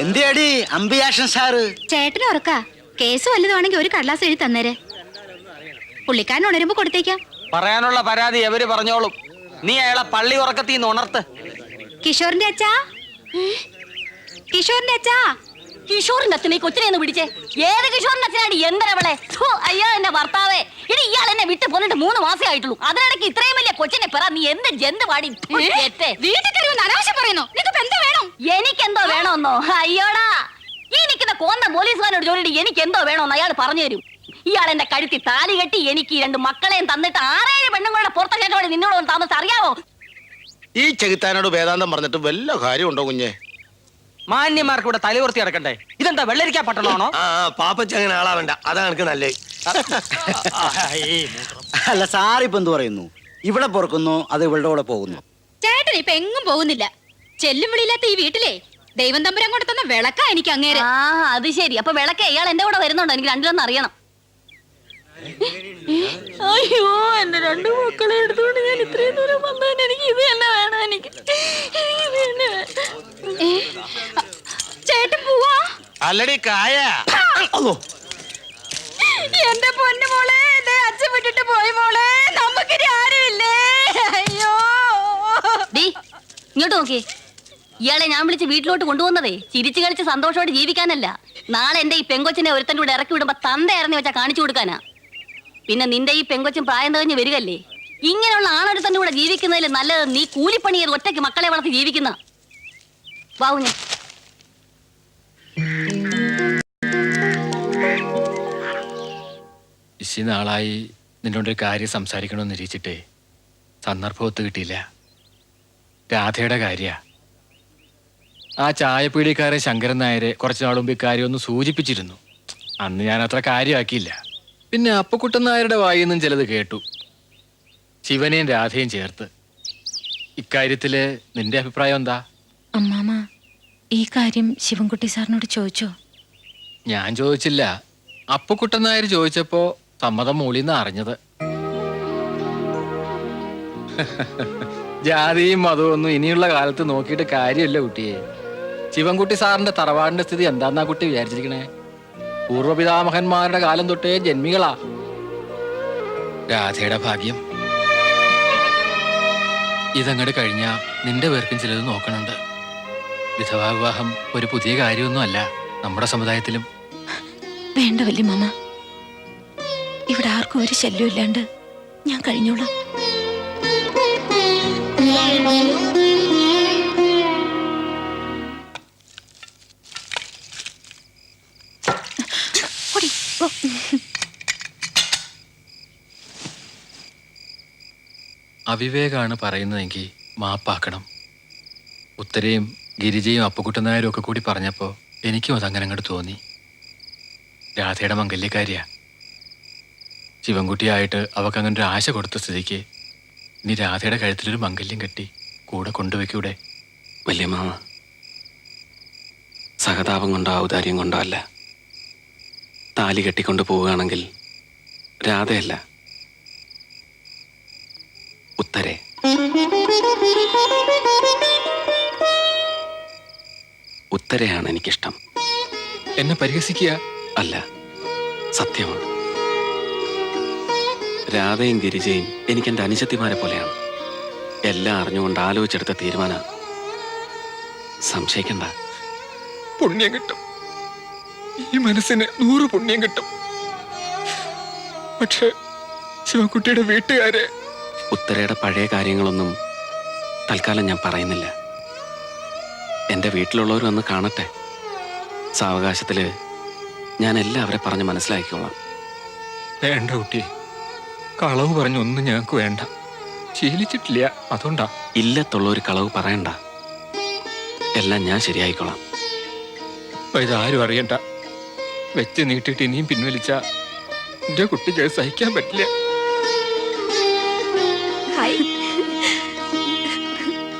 എന്തിയടി അംബിയാഷൻ sir? ചേട്ടന് ഉറക്ക case വല്ലതുവാണെങ്കിൽ ഒരു കടലാസ് എഴുതി തന്നേരെ. പുള്ളിക്കാരൻ ഉണരുമ്പോ കൊടുത്തേക്കാം. പറയാനുള്ള പരാതി എവര് പറഞ്ഞോളും. നീ അയാളെ പള്ളി ഉറക്കത്തിന്ന് ഉണർത്ത്. കിഷോറിന്റെ അച്ഛാ, കിഷോറിന്റെ അച്ഛാ. കിഷോറിന്റെ അച്ഛനെ കൊച്ചിനെ പിടിച്ചേ. ഏത് കിഷോറിന്റെ അച്ഛനാണ്? എന്തരവളെ? അയ്യോ എന്റെ ഭർത്താവേ, ഇനി ഇയാൾ എന്നെ വിട്ട് പോന്നിട്ട് 3 മാസേ ആയിട്ടുള്ളൂ. അതിനിടയ്ക്ക് ഇത്രയും വലിയ കൊച്ചിനെ പറ. നീ എന്ത് ജന്ത് പാടി വീട്ടിൽ കയറി അനാവശ്യം പറയുന്നു. നിങ്ങൾക്ക് എന്താ വേണം? എനിക്കെന്തോ വേണമെന്നോ? അയ്യോടാ, ഈ നിൽക്കുന്ന കോന്ന പോലീസുകാരോട് ജോലി എനിക്ക് എന്തോ വേണമെന്ന് അയാൾ പറഞ്ഞു തരും. ഇയാൾ എന്റെ കഴുത്തി താലി കെട്ടി എനിക്ക് 2 മക്കളെയും തന്നിട്ട് 6-7 പെണ്ണുങ്ങളുടെ പുറത്തേറ്റോടെ നിന്നോട് താമസം അറിയാവോ? ഈ ചെകുത്താനോട് വേദാന്തം പറഞ്ഞിട്ട് വല്ല കാര്യമുണ്ടോ കുഞ്ഞെ? മാന്യന്മാർക്ക് ഇവിടെ തലയുർത്തി കിടക്കണ്ടേ? ഇതെന്താ വെള്ളരിക്കാ പട്ടണമാണോ? പാപ്പച്ച അങ്ങനെ ആളാവണ്ട, അതാണ് എനിക്ക് നല്ലത്. അല്ല സാറിപ്പോ എന്ത് പറയുന്നു? ഇവിടെ പൊറുക്കുന്നു, അത് ഇവളുടെ കൂടെ പോകുന്നു. ചേട്ടൻ ഇപ്പൊ എങ്ങും പോകുന്നില്ല. ചെല്ലും വിളിയില്ലാത്ത ഈ വീട്ടിലെ ദൈവം തമ്പുരാൻ കൊണ്ട് തന്ന വിളക്കാ എനിക്ക് അങ്ങേരെ. അത് ശരി. അപ്പൊ വിളക്കെ ഇയാൾ എന്റെ കൂടെ വരുന്നുണ്ടോ? എനിക്ക് രണ്ടിലൊന്നും അറിയണം. അയ്യോ, എന്റെ 2 മക്കളെ എടുത്തുകൊണ്ട് ഞാൻ ഇത്രയും ദൂരം വന്നതിന് എനിക്ക് ഇത് തന്നെ വേണം. എനിക്ക് ചേട്ടൻ പോവാ? അല്ലടി കായ. എന്റെ പൊന്നു മോളെ, എന്റെ അച്ഛൻ വിട്ടിട്ട് പോയി മോളെ. നമുക്കിനി ആരുമില്ലേ? അയ്യോ, ഇങ്ങോട്ട് നോക്കിയേ. ഇയാളെ ഞാൻ വിളിച്ച് വീട്ടിലോട്ട് കൊണ്ടുവന്നതേ ചിരിച്ചു കളിച്ച് സന്തോഷമായിട്ട് ജീവിക്കാനല്ല. നാളെ എന്റെ ഈ പെങ്കൊച്ചിനെ ഒരുത്തൻ്റെ കൂടെ ഇറക്കി വിടുമ്പോ തന്തയായിരുന്നു വെച്ചാൽ കാണിച്ചു കൊടുക്കാനാ. പിന്നെ നിന്റെ ഈ പെങ്കൊച്ചും പ്രായം തികഞ്ഞ് വരികല്ലേ. ഇങ്ങനെയുള്ള ആളൊരുത്തൻ്റെ കൂടെ ജീവിക്കുന്നതിൽ നല്ലത് നീ കൂലിപ്പണി ചെയ്ത് ഒറ്റയ്ക്ക് മക്കളെ വളർത്തി ജീവിക്കുന്ന. വാവുഞ്ഞ ഇശി നാളായി നിന്നോടൊരു കാര്യം സംസാരിക്കണമെന്ന് ഇരിച്ചിട്ടേ സന്ദർഭം ഒത്തു കിട്ടിയില്ല. രാധയുടെ കാര്യ. ആ ചായപ്പീടിക്കാരൻ ശങ്കരൻ നായരെ കുറച്ചു നാൾ മുമ്പ് ഇക്കാര്യം ഒന്ന് സൂചിപ്പിച്ചിരുന്നു. അന്ന് ഞാൻ അത്ര കാര്യമാക്കിയില്ല. പിന്നെ അപ്പക്കുട്ടൻ നായരുടെ വായിൽ നിന്നും ചിലത് കേട്ടു, ശിവനെയും രാധയും ചേർത്ത്. ഇക്കാര്യത്തില് നിന്റെ അഭിപ്രായം എന്താ? അമ്മാമ, ഈ കാര്യം ശിവൻകുട്ടി സാറിനോട് ചോദിച്ചോ? ഞാൻ ചോദിച്ചില്ല. അപ്പക്കുട്ടൻ നായർ ചോദിച്ചപ്പോ സമ്മതം മൂളിന്ന് അറിഞ്ഞത്. ജാതിയും മതവും ഒന്നും ഇനിയുള്ള കാലത്ത് നോക്കിയിട്ട് കാര്യമില്ല കുട്ടിയെ. ശിവൻകുട്ടി സാറിന്റെ തറവാടിന്റെ സ്ഥിതി എന്താന്നാ കുട്ടി വിചാരിച്ചിരിക്കണേ? പൂർവ്വപിതാമഹന്മാരുടെ കാലം തൊട്ടേ ജന്മികളാ. രാധയുടെ ഭാഗ്യം. ഇതങ്ങോട്ട് കഴിഞ്ഞാ നിന്റെ പേർക്കും ചിലത് നോക്കണുണ്ട്. വിധവാ വിവാഹം ഒരു പുതിയ കാര്യമൊന്നും അല്ല നമ്മുടെ സമുദായത്തിലും. വേണ്ട വല്യമ്മ, ഇവിടെ ആർക്കും ഒരു ശല്യം ഇല്ലാണ്ട് ഞാൻ കഴിഞ്ഞോളാം. അവിവേകാണ് പറയുന്നതെങ്കിൽ മാപ്പാക്കണം. ഉത്തരയും ഗിരിജയും അപ്പുക്കുട്ടൻ നായരും ഒക്കെ കൂടി പറഞ്ഞപ്പോൾ എനിക്കും അതങ്ങനെ അങ്ങോട്ട് തോന്നി. രാധയുടെ മംഗല്യക്കാരിയാ. ശിവൻകുട്ടിയായിട്ട് അവക്കങ്ങനെ ഒരു ആശ കൊടുത്ത സ്ഥിതിക്ക് ഇനി രാധയുടെ കഴുത്തിലൊരു മംഗല്യം കെട്ടി കൂടെ കൊണ്ടുവയ്ക്കൂടെ? വലിയ മാമ, സഹതാപം കൊണ്ടോ ഔദാര്യം കൊണ്ടോ അല്ല. താലി കെട്ടിക്കൊണ്ട് പോവുകയാണെങ്കിൽ രാധയല്ല, ഉത്തരെ. ഉത്തരയാണ് എനിക്കിഷ്ടം. എന്നെ പരിഹസിക്കുക അല്ല, സത്യമാണ്. രാധയും ഗിരിജയും എനിക്കെൻ്റെ അനുജത്തിമാരെ പോലെയാണ്. എല്ലാം അറിഞ്ഞുകൊണ്ട് ആലോചിച്ചെടുത്ത തീരുമാനം. സംശയിക്കണ്ട. പുണ്യം കിട്ടും. ഈ മനസ്സിന് 100 പുണ്യം കിട്ടും. പക്ഷെ ശിവൻകുട്ടിയുടെ വീട്ടുകാരെ. ഉത്തരയുടെ പഴയ കാര്യങ്ങളൊന്നും തൽക്കാലം ഞാൻ പറയുന്നില്ല. എൻ്റെ വീട്ടിലുള്ളവർ വന്ന് കാണട്ടെ. സാവകാശത്തില് ഞാൻ എല്ലാവരെ പറഞ്ഞ് മനസ്സിലാക്കിക്കോളാം. വേണ്ട കുട്ടി, കളവ് പറഞ്ഞൊന്നും ഞങ്ങൾക്ക് വേണ്ട. ശീലിച്ചിട്ടില്ല, അതുകൊണ്ടാ. ഇല്ലത്തുള്ള ഒരു കളവ് പറയണ്ട. എല്ലാം ഞാൻ ശരിയായിക്കോളാം. ഇതാരും അറിയണ്ട. വെച്ച് നീട്ടിട്ട് ഇനിയും പിൻവലിച്ച എന്റെ കുട്ടിക്ക് സഹിക്കാൻ പറ്റില്ല.